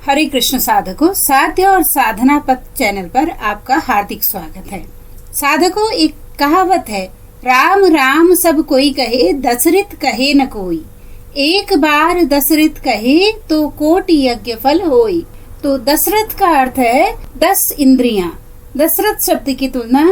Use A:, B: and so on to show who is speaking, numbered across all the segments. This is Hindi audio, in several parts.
A: हरे कृष्ण साधकों, साध्य और साधना पथ चैनल पर आपका हार्दिक स्वागत है। साधकों, एक कहावत है, राम राम सब कोई कहे, दशरथ कहे न कोई। एक बार दशरथ कहे तो कोटि यज्ञ फल होई। तो दशरथ का अर्थ है 10 इंद्रियां। दशरथ शब्द की तुलना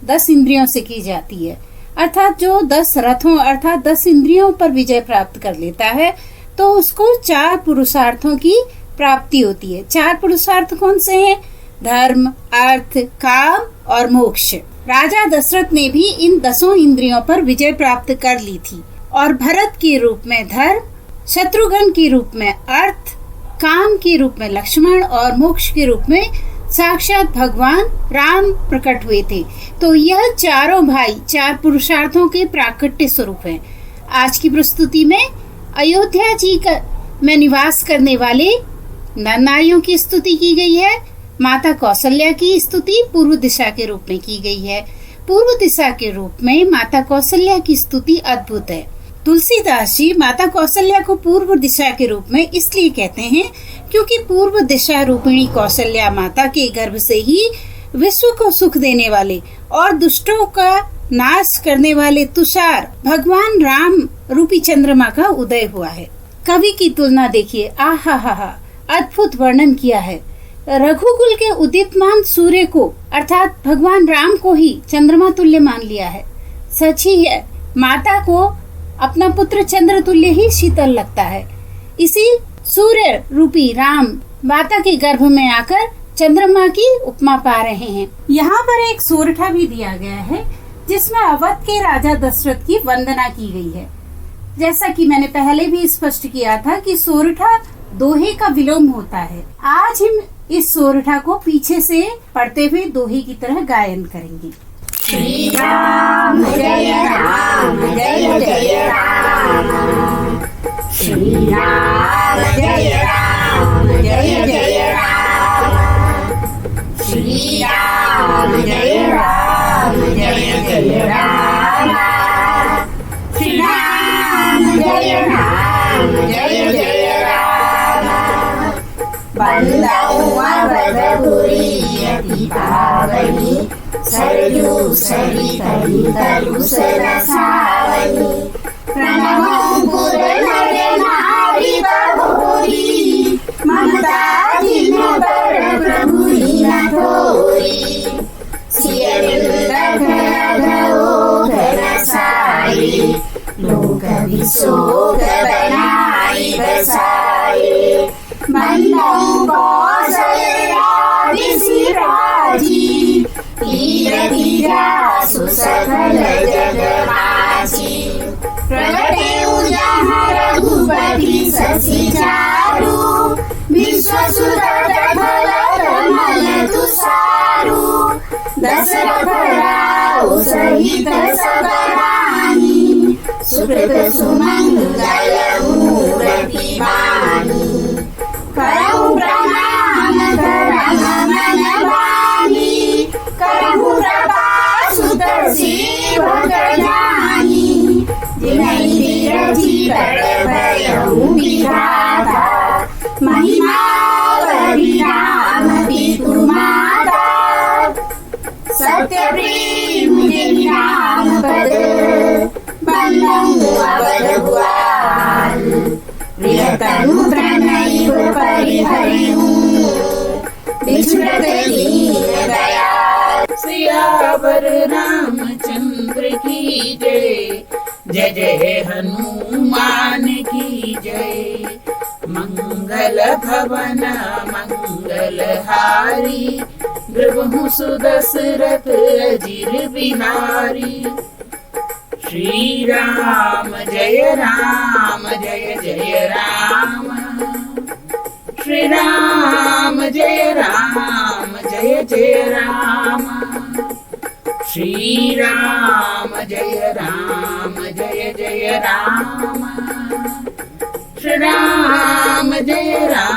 A: 10 इंद्रियों से की जाती है, अर्थात जो 10 रथों अर्थात 10 इंद्रियों पर विजय प्राप्त कर लेता है तो उसको 4 पुरुषार्थों की प्राप्ति होती है। 4 पुरुषार्थ कौन से हैं? धर्म, अर्थ, काम और मोक्ष। राजा दशरथ ने भी इन 10 इंद्रियों पर विजय प्राप्त कर ली थी और भरत के रूप में धर्म, शत्रुघ्न के रूप में अर्थ, काम के रूप में लक्ष्मण और मोक्ष के रूप में साक्षात भगवान राम प्रकट हुए थे। तो यह चारों भाई 4 पुरुषार्थों के प्राकट्य स्वरूप हैं। आज की प्रस्तुति में अयोध्या जी में निवास करने वाले नर नारियों की स्तुति की गई है। माता कौशल्या की स्तुति पूर्व दिशा के रूप में की गई है। पूर्व दिशा के रूप में माता कौशल्या की स्तुति अद्भुत है। तुलसीदास जी माता कौशल्या को पूर्व दिशा के रूप में इसलिए कहते हैं क्योंकि पूर्व दिशा रूपिणी कौशल्या माता के गर्भ से ही विश्व को सुख देने वाले और दुष्टों का नाश करने वाले तुषार भगवान राम रूपी चंद्रमा का उदय हुआ है। कवि की तुलना देखिए, आहा हा हा, अद्भुत वर्णन किया है। रघुकुल के उदितमान सूर्य को अर्थात भगवान राम को ही चंद्रमा तुल्य मान लिया है। सच ही है, माता को अपना पुत्र चंद्र तुल्य ही शीतल लगता है। इसी सूर्य रूपी राम माता के गर्भ में आकर चंद्रमा की उपमा पा रहे हैं। यहाँ पर एक सोरठा भी दिया गया है जिसमें अवध के राजा दशरथ की वंदना की गई है। जैसा कि मैंने पहले भी स्पष्ट किया था कि सोरठा दोहे का विलोम होता है। आज हम इस सोरठा को पीछे से पढ़ते हुए दोहे की तरह गायन करेंगे।
B: श्री राम जय राम जय जय राम, श्री राम जय राम जय जय राम, श्री राम जय राम जय जय राम, श्री राम जय राम जय जय राम। बंदौ अवधपुरी अति पावनी, सरयू सरितहि तरु सरसावनी। प्रणमो पुर नर नारी बहोरी, ममता जिन पर प्रभु लीन थोरी। सिय बिंद घो घन साई, लोक विशोक बनाई बसाई। बंदौ कौशल्या विसिराजी, तीर धीरासु सकल जगमासी। प्रगटेउ जहाँ रघुपति शशि चारु, विश्वसुत प्रफल कमल तुषारु। दशरथ राउ सहित सब रानी, सुकृत सुमंगल मूरति बानी। करहु प्रणाम करम मन बानी, करहु कृपा सुत सेवक जानी। जिनहि विरचि बड़ भयउ विधाता, महिमा बड़ी राम पितु माता। सत्य प्रेम जिनि राम पद, बंदौ अवध भुआल। प्रियतनु प्रणयिव परिहरिऊ, विस्मृत दीन दयाल।
C: सियावर रामचंद्र की जय, जय जय हनुमान की जय। मंगल भवन मंगल हारी, द्रवहु सुदशरथ अजिर बिहारी। श्री राम जय राम, श्री राम जय जय राम, श्री राम जय जय राम, श्री राम जय राम।